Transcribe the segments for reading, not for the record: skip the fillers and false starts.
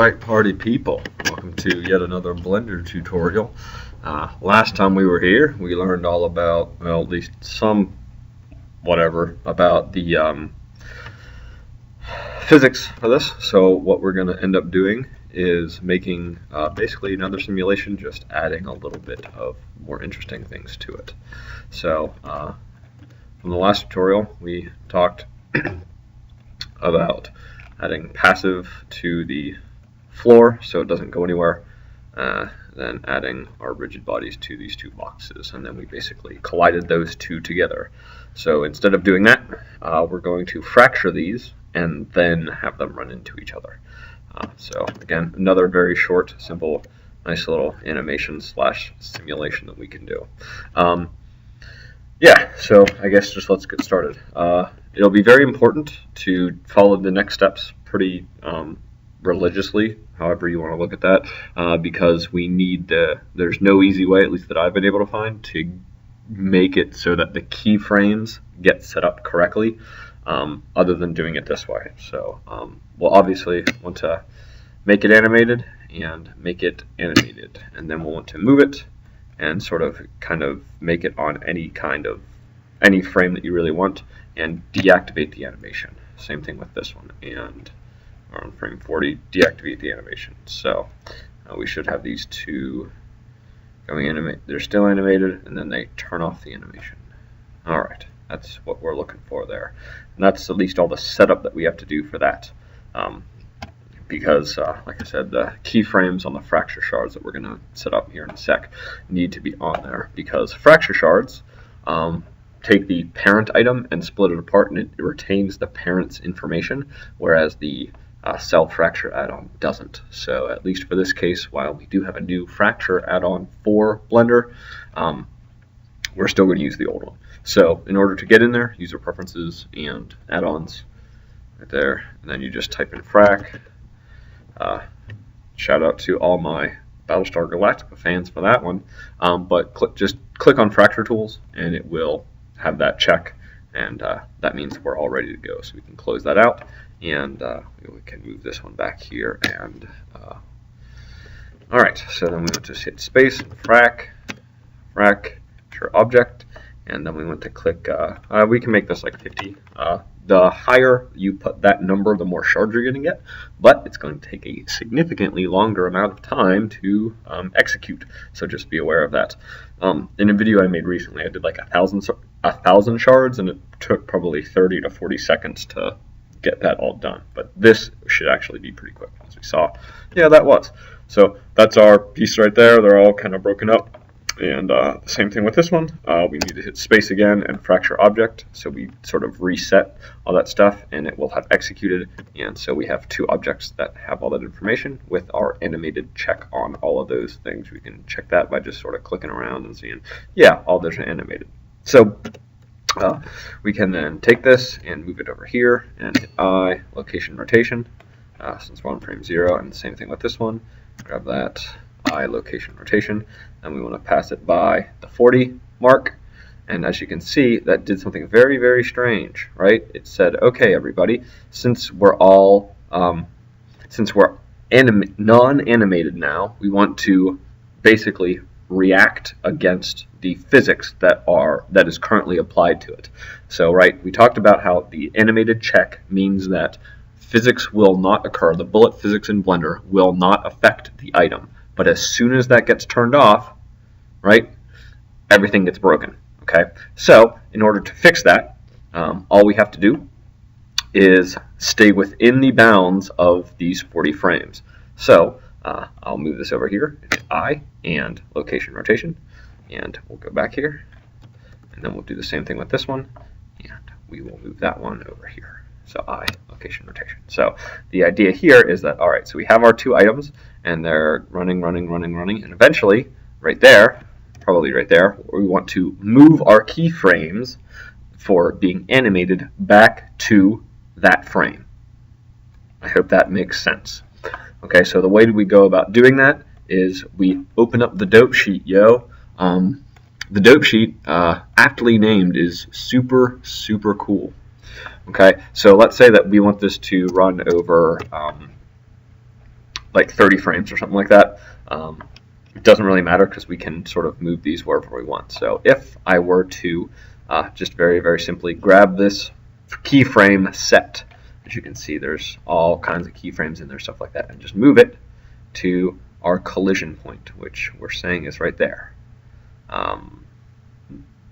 Alright, party people, welcome to yet another Blender tutorial. Last time we were here, we learned all about, well, at least some whatever, about the physics for this. So what we're going to end up doing is making basically another simulation, just adding a little bit of more interesting things to it. So from the last tutorial, we talked about adding passive to the floor so it doesn't go anywhere, then adding our rigid bodies to these two boxes, and then we basically collided those two together. So instead of doing that, we're going to fracture these and then have them run into each other. So again, another very short, simple, nice little animation slash simulation that we can do. Yeah, so I guess just let's get started. It'll be very important to follow the next steps pretty religiously, however you want to look at that, because we need there's no easy way, at least that I've been able to find, to make it so that the keyframes get set up correctly, other than doing it this way. So we'll obviously want to make it animated and make it animated, and then we'll want to move it and sort of kind of make it on any frame that you really want, and deactivate the animation. Same thing with this one, and on frame 40, deactivate the animation. So we should have these two going animate. They're still animated, and then they turn off the animation. All right, that's what we're looking for there, and that's at least all the setup that we have to do for that. Because, like I said, the keyframes on the fracture shards that we're going to set up here in a sec need to be on there, because fracture shards take the parent item and split it apart, and it retains the parent's information, whereas the cell fracture add-on doesn't. So at least for this case, while we do have a new fracture add-on for Blender, we're still going to use the old one. So in order to get in there, user preferences and add-ons right there, and then you just type in frac. Shout out to all my Battlestar Galactica fans for that one, but just click on fracture tools and it will have that check, and that means we're all ready to go. So we can close that out, and we can move this one back here. And alright, so then we want to hit space, frac, object, and then we want to click, we can make this like 50. The higher you put that number, the more shards you're going to get, but it's going to take a significantly longer amount of time to execute, so just be aware of that. In a video I made recently, I did like 1,000 shards, and it took probably 30 to 40 seconds to get that all done, but this should actually be pretty quick, as we saw. Yeah, that was. So that's our piece right there. They're all kind of broken up. And the same thing with this one. We need to hit space again and fracture object, so we sort of reset all that stuff, and it will have executed. And so we have two objects that have all that information with our animated check on all of those things. We can check that by just sort of clicking around and seeing, yeah, all those are animated. So we can then take this and move it over here and hit I, location rotation, since we're on frame 0, and the same thing with this one. Grab that, I, location rotation, and we want to pass it by the 40 mark, and as you can see, that did something very, very strange, right? It said, okay, everybody, since we're all non-animated now, we want to basically react against the physics that is currently applied to it. So, right, we talked about how the animated check means that physics will not occur. The bullet physics in Blender will not affect the item. But as soon as that gets turned off, right, everything gets broken, okay? So in order to fix that, all we have to do is stay within the bounds of these 40 frames. So I'll move this over here, hit I, and location rotation, and we'll go back here, and then we'll do the same thing with this one, and we will move that one over here. So I, location rotation. So the idea here is that, all right, so we have our two items, and they're running, and eventually, right there, probably right there, we want to move our keyframes for being animated back to that frame. I hope that makes sense. Okay, so the way we go about doing that is we open up the dope sheet, yo. The dope sheet, aptly named, is super, super cool. Okay, so let's say that we want this to run over like 30 frames or something like that. It doesn't really matter because we can sort of move these wherever we want. So if I were to just very, very simply grab this keyframe set, as you can see, there's all kinds of keyframes in there, stuff like that, and just move it to our collision point, which we're saying is right there.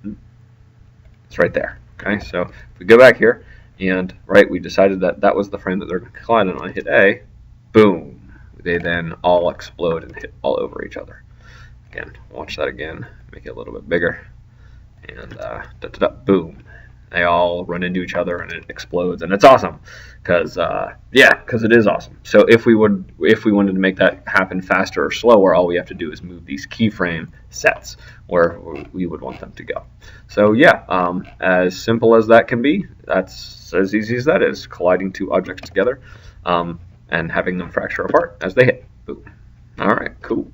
It's right there. Okay, so if we go back here, and we decided that that was the frame that they're going to collide on. I hit A, boom. They then all explode and hit all over each other. Again, watch that again. Make it a little bit bigger, and boom. They all run into each other and it explodes, and it's awesome because it is awesome. So if we wanted to make that happen faster or slower, all we have to do is move these keyframe sets where we would want them to go. So yeah, as simple as that can be, that's as easy as that is, colliding two objects together and having them fracture apart as they hit. Boom. All right, cool.